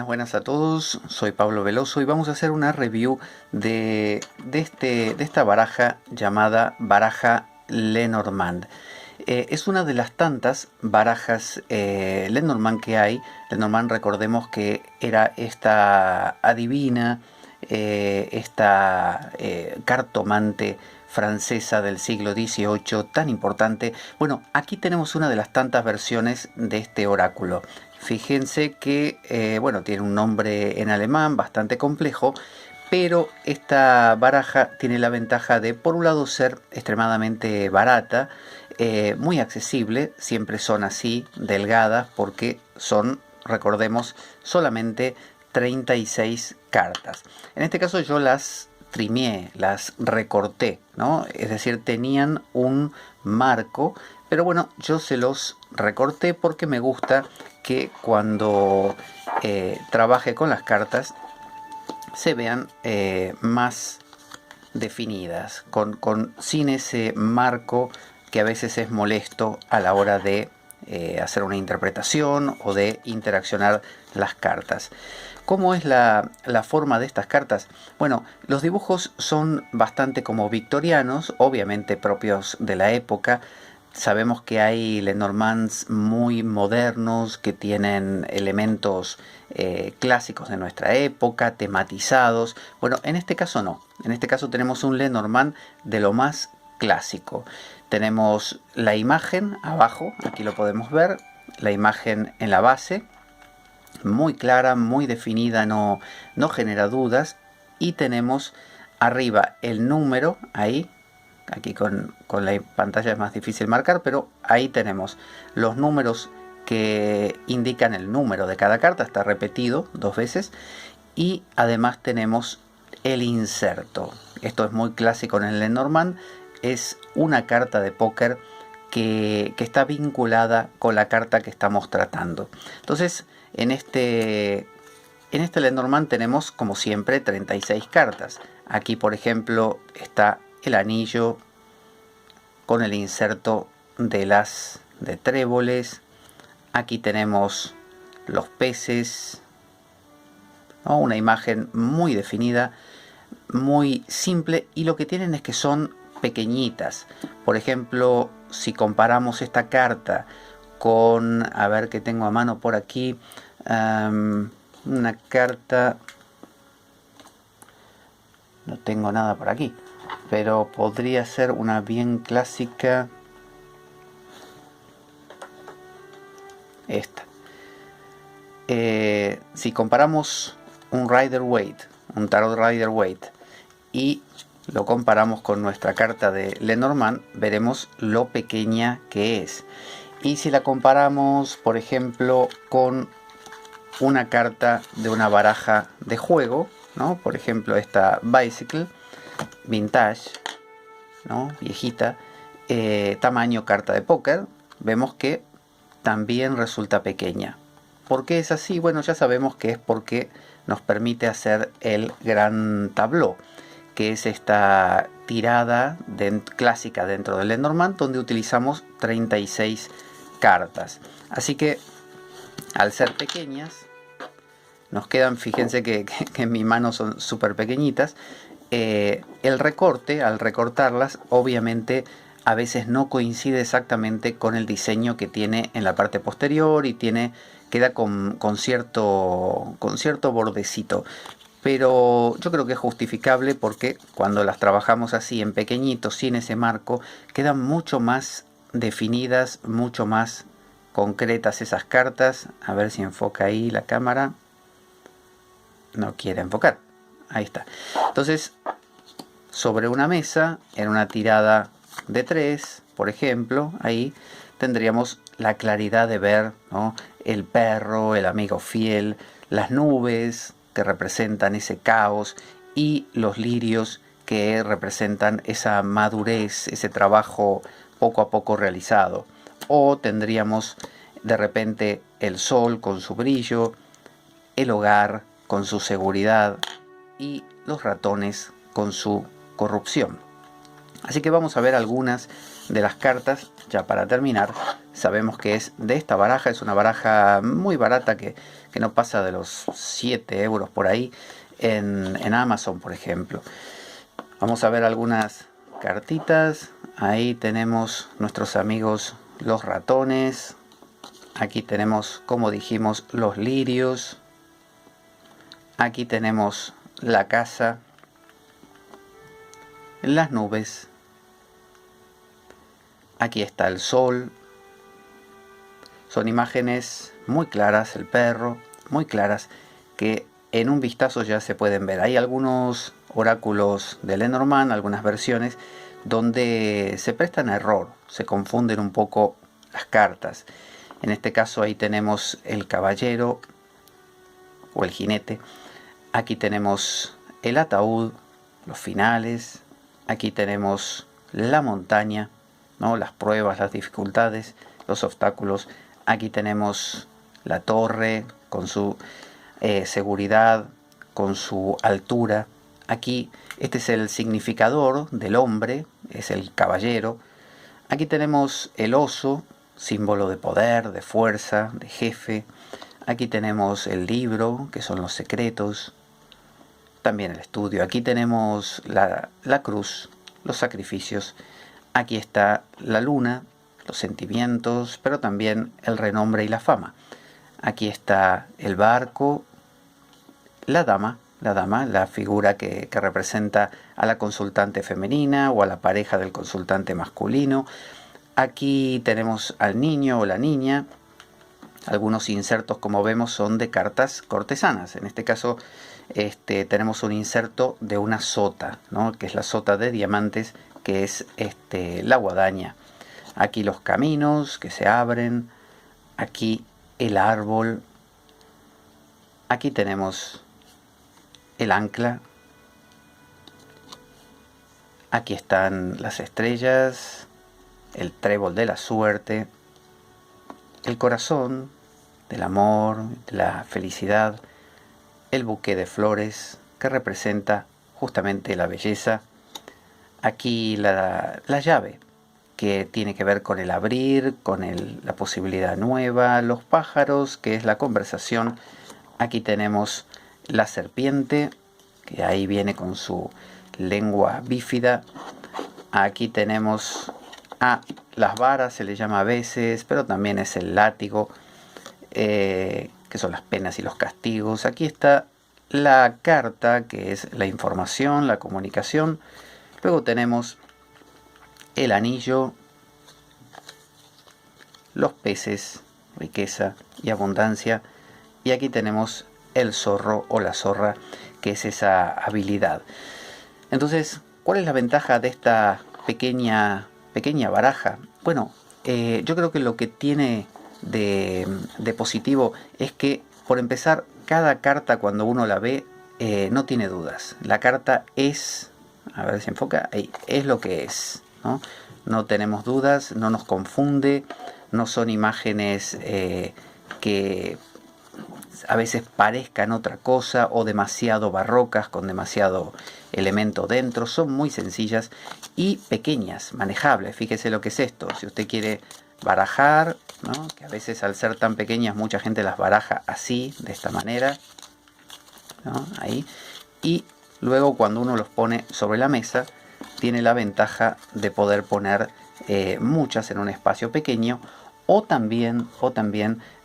Buenas a todos, soy Pablo Veloso y vamos a hacer una review de esta baraja llamada baraja Lenormand. Es una de las tantas barajas Lenormand que hay. Lenormand, recordemos que era esta adivina, esta cartomante francesa del siglo XVIII tan importante. Bueno, aquí tenemos una de las tantas versiones de este oráculo. Fíjense que, bueno, tiene un nombre en alemán bastante complejo, pero esta baraja tiene la ventaja de, por un lado, ser extremadamente barata, muy accesible, siempre son así, delgadas, porque son, recordemos, solamente 36 cartas. En este caso yo las trimeé, las recorté, ¿no? Es decir, tenían un marco, pero bueno, yo se los recorté porque me gusta que cuando trabaje con las cartas se vean más definidas, sin ese marco que a veces es molesto a la hora de hacer una interpretación o de interaccionar las cartas. ¿Cómo es la forma de estas cartas? Bueno, los dibujos son bastante como victorianos, obviamente propios de la época. Sabemos que hay Lenormands muy modernos que tienen elementos clásicos de nuestra época, tematizados. Bueno, en este caso no. En este caso tenemos un Lenormand de lo más clásico. Tenemos la imagen abajo, aquí lo podemos ver, la imagen en la base, muy clara, muy definida, no genera dudas. Y tenemos arriba el número, ahí, aquí con la pantalla es más difícil marcar, pero ahí tenemos los números que indican el número de cada carta, está repetido 2 veces, y además tenemos el inserto. Esto es muy clásico en el Lenormand, es una carta de póker que está vinculada con la carta que estamos tratando. Entonces, en este Lenormand tenemos, como siempre, 36 cartas. Aquí, por ejemplo, está el anillo con el inserto de las de tréboles. Aquí tenemos los peces, ¿no? Una imagen muy definida, muy simple, y lo que tienen es que son pequeñitas. Por ejemplo, si comparamos esta carta con, a ver qué tengo a mano por aquí, una carta, no tengo nada por aquí, pero podría ser una bien clásica, esta. Si comparamos un Rider-Waite, un Tarot Rider-Waite, y lo comparamos con nuestra carta de Lenormand, veremos lo pequeña que es. Y si la comparamos, por ejemplo, con una carta de una baraja de juego, ¿no? Por ejemplo, esta Bicycle Vintage, ¿no? Viejita, tamaño carta de póker, vemos que también resulta pequeña. ¿Por qué es así? Bueno, ya sabemos que es porque nos permite hacer el gran tableau, que es esta tirada clásica dentro del Lenormand, donde utilizamos 36 cartas. Así que, al ser pequeñas, nos quedan, fíjense que en mi mano son súper pequeñitas. El recorte, al recortarlas, obviamente a veces no coincide exactamente con el diseño que tiene en la parte posterior y queda con cierto bordecito. Pero yo creo que es justificable porque cuando las trabajamos así en pequeñitos, sin ese marco, quedan mucho más definidas, mucho más concretas esas cartas. A ver si enfoca ahí la cámara. No quiere enfocar. Ahí está. Entonces, sobre una mesa, en una tirada de 3, por ejemplo, ahí tendríamos la claridad de ver, ¿no? El perro, el amigo fiel, las nubes que representan ese caos y los lirios que representan esa madurez, ese trabajo poco a poco realizado. O tendríamos de repente el sol con su brillo, el hogar con su seguridad y los ratones con su corrupción. Así que vamos a ver algunas de las cartas, ya para terminar. sabemos que es de esta baraja. Es una baraja muy barata que no pasa de los 7 euros por ahí en Amazon, por ejemplo. Vamos a ver algunas cartitas. Ahí tenemos nuestros amigos los ratones. Aquí tenemos, como dijimos, los lirios. Aquí tenemos la casa, las nubes. Aquí está el sol. Son imágenes muy claras, el perro, muy claras, que en un vistazo ya se pueden ver. Hay algunos oráculos de Lenormand, algunas versiones, donde se prestan a error, se confunden un poco las cartas. En este caso ahí tenemos el caballero o el jinete. Aquí tenemos el ataúd, los finales. Aquí tenemos la montaña, ¿no? Las pruebas, las dificultades, los obstáculos. Aquí tenemos la torre con su seguridad, con su altura. Aquí este es el significador del hombre, es el caballero. Aquí tenemos el oso, símbolo de poder, de fuerza, de jefe. Aquí tenemos el libro, que son los secretos. También el estudio. Aquí tenemos la cruz, los sacrificios. Aquí está la luna, los sentimientos, pero también el renombre y la fama. Aquí está el barco, la dama, la figura que representa a la consultante femenina o a la pareja del consultante masculino. Aquí tenemos al niño o la niña. Algunos insertos, como vemos, son de cartas cortesanas. En este caso tenemos un inserto de una sota, ¿no? Que es la sota de diamantes, que es la guadaña. Aquí los caminos que se abren. Aquí el árbol. Aquí tenemos el ancla. Aquí están las estrellas, el trébol de la suerte, el corazón del amor, de la felicidad, el buque de flores que representa justamente la belleza. Aquí la llave, que tiene que ver con el abrir, con la posibilidad nueva, los pájaros, que es la conversación. Aquí tenemos la serpiente, que ahí viene con su lengua bífida. Aquí tenemos las varas, se le llama a veces, pero también es el látigo, que son las penas y los castigos. Aquí está la carta, que es la información, la comunicación. Luego tenemos el anillo, los peces, riqueza y abundancia. Y aquí tenemos el zorro o la zorra, que es esa habilidad. Entonces, ¿cuál es la ventaja de esta pequeña baraja? Bueno, yo creo que lo que tiene de positivo es que, por empezar, cada carta cuando uno la ve no tiene dudas. La carta es, a ver si enfoca, ahí, es lo que es, ¿no? No tenemos dudas, no nos confunde, no son imágenes que a veces parezcan otra cosa o demasiado barrocas con demasiado elemento dentro. Son muy sencillas y pequeñas, manejables. Fíjese lo que es esto. Si usted quiere barajar, ¿no? Que a veces al ser tan pequeñas mucha gente las baraja así, de esta manera, ¿no? Ahí. Y luego cuando uno los pone sobre la mesa, tiene la ventaja de poder poner muchas en un espacio pequeño, o también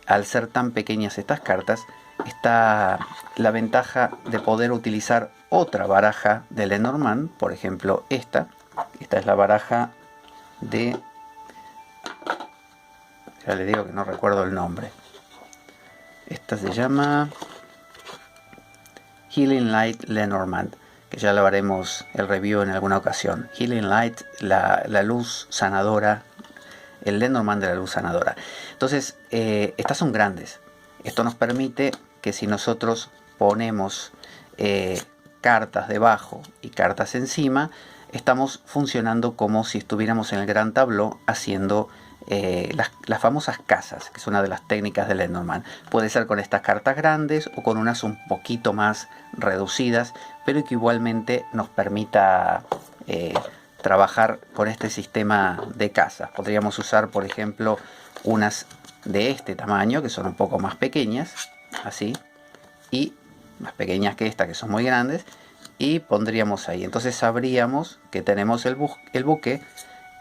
al ser tan pequeñas estas cartas, está la ventaja de poder utilizar otra baraja de Lenormand. Por ejemplo, esta es la baraja de, ya le digo que no recuerdo el nombre. Esta se llama Healing Light Lenormand, que ya lo haremos el review en alguna ocasión. Healing Light, la luz sanadora, el Lenormand de la luz sanadora. Entonces, estas son grandes. Esto nos permite que si nosotros ponemos cartas debajo y cartas encima, estamos funcionando como si estuviéramos en el gran tabló haciendo las famosas casas, que es una de las técnicas de Lenormand. Puede ser con estas cartas grandes o con unas un poquito más reducidas, pero que igualmente nos permita trabajar con este sistema de casas. Podríamos usar, por ejemplo, unas de este tamaño, que son un poco más pequeñas, así, y más pequeñas que esta, que son muy grandes, y pondríamos ahí. Entonces sabríamos que tenemos el buque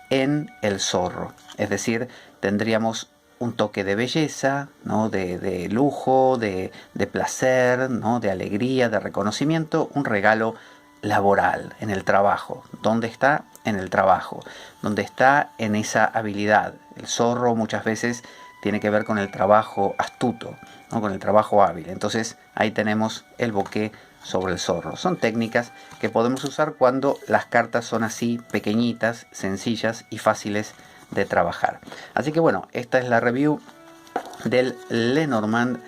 en el zorro. Es decir, tendríamos un toque de belleza, ¿no? de lujo, de placer, ¿no? de alegría, de reconocimiento, un regalo laboral, en el trabajo. ¿Dónde está? En el trabajo. ¿Dónde está? En esa habilidad. El zorro muchas veces tiene que ver con el trabajo astuto, ¿no? Con el trabajo hábil. Entonces ahí tenemos el bouquet sobre el zorro. Son técnicas que podemos usar cuando las cartas son así pequeñitas, sencillas y fáciles de trabajar. Así que bueno, esta es la review del Lenormand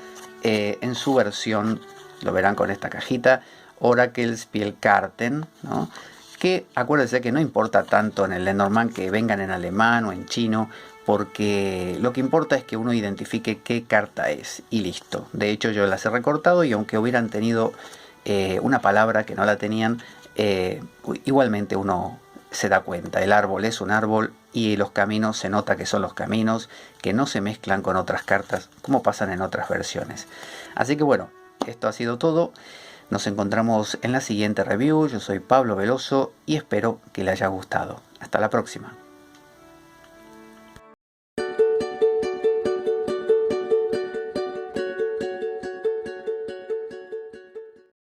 en su versión, lo verán con esta cajita, Oracle Spielkarten, ¿no? Que acuérdense que no importa tanto en el Lenormand que vengan en alemán o en chino, porque lo que importa es que uno identifique qué carta es y listo. De hecho yo las he recortado y aunque hubieran tenido una palabra que no la tenían, igualmente uno se da cuenta. El árbol es un árbol y los caminos se nota que son los caminos, que no se mezclan con otras cartas como pasan en otras versiones. Así que bueno, esto ha sido todo. Nos encontramos en la siguiente review. Yo soy Pablo Veloso y espero que le haya gustado. Hasta la próxima.